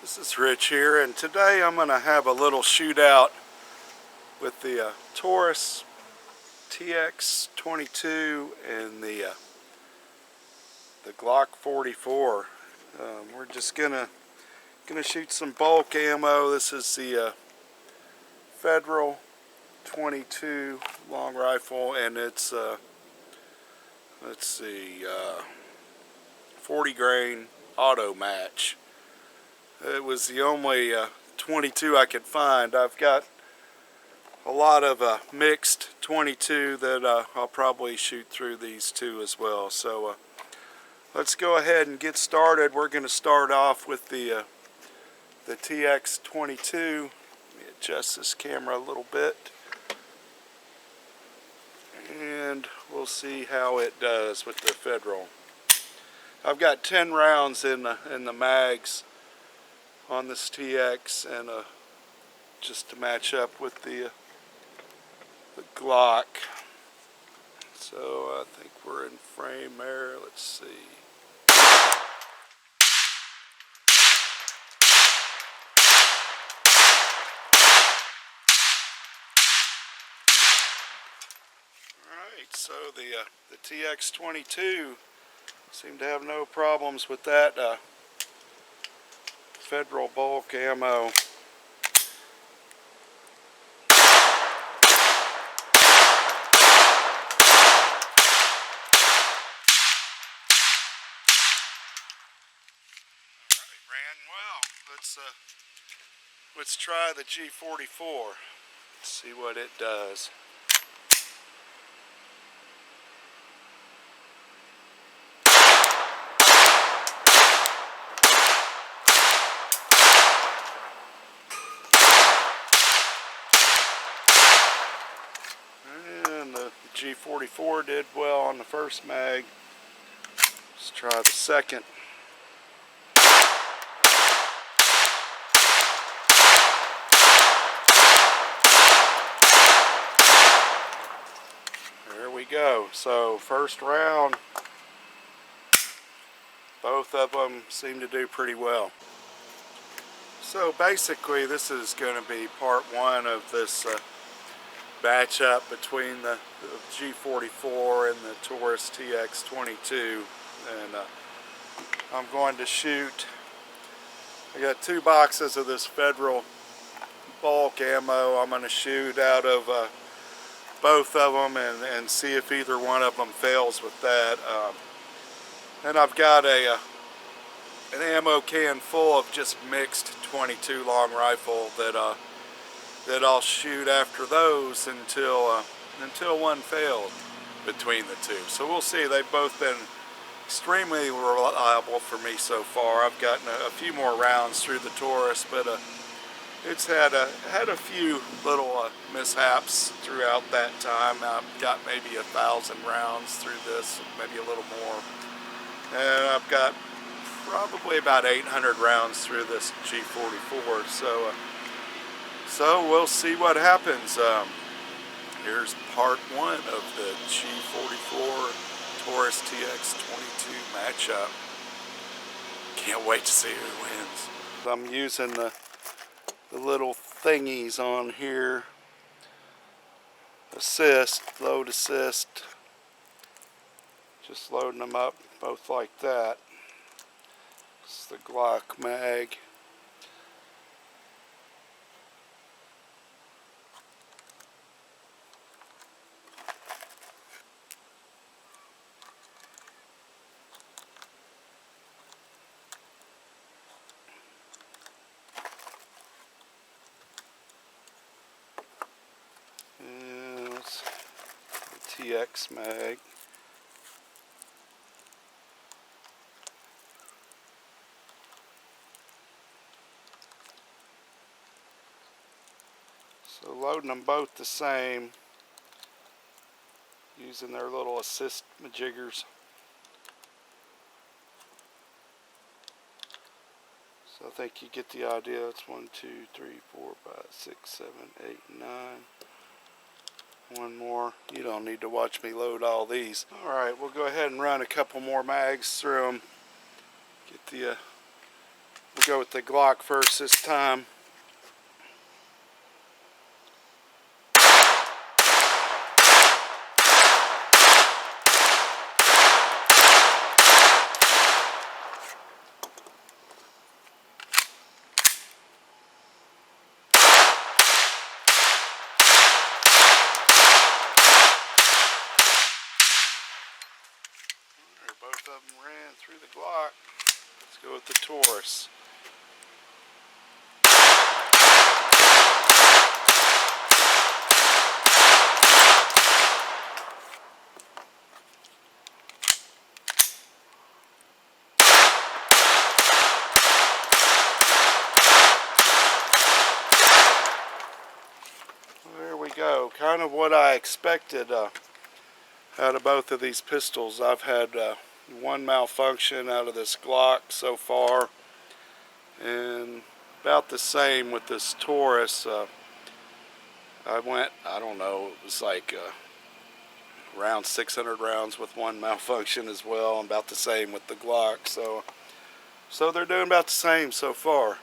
This is Rich here, and today I'm going to have a little shootout with the Taurus TX22 and the Glock 44. We're just gonna shoot some bulk ammo. This is the Federal 22 long rifle, and it's let's see, 40 grain auto match. It was the only 22 I could find. I've got a lot of mixed 22 that I'll probably shoot through these two as well. So let's go ahead and get started. We're going to start off with the TX22. Let me adjust this camera a little bit, and we'll see how it does with the Federal. I've got 10 rounds in the mags on this TX, and just to match up with the Glock. So I think we're in frame there. Let's see. Alright, so the TX22 seemed to have no problems with that Federal bulk ammo. Ran well. Let's try the G44. See what it does. And the G44 did well on the first mag. Let's try the second. There we go. So first round, both of them seem to do pretty well. So basically this is going to be part one of this batch up between the G44 and the Taurus TX22, and I'm going to shoot. I got 2 boxes of this Federal bulk ammo. I'm going to shoot out of both of them and see if either one of them fails with that. And I've got an ammo can full of just mixed 22 long rifle that I'll shoot after those until one failed between the two. So we'll see. They've both been extremely reliable for me so far. I've gotten a few more rounds through the Taurus, but it's had a few little mishaps throughout that time. I've got maybe 1,000 rounds through this, maybe a little more, and I've got probably about 800 rounds through this G44. So we'll see what happens. Here's part one of the G44 Taurus TX22 matchup. Can't wait to see who wins. I'm using the little thingies on here. Assist, load assist. Just loading them up both like that. This is the Glock mag. And it's the TX mag. So loading them both the same, using their little assist majiggers. So I think you get the idea. It's 1, 2, 3, 4, 5, 6, 7, 8, 9. One more. You don't need to watch me load all these. Alright, we'll go ahead and run a couple more mags through them. Get the We'll go with the Glock first this time. Both of them ran through the Glock. Let's go with the Taurus. There we go. Kind of what I expected out of both of these pistols. I've had one malfunction out of this Glock so far, and about the same with this Taurus. I went, I don't know, it was like around 600 rounds with one malfunction as well, and about the same with the Glock. So they're doing about the same so far.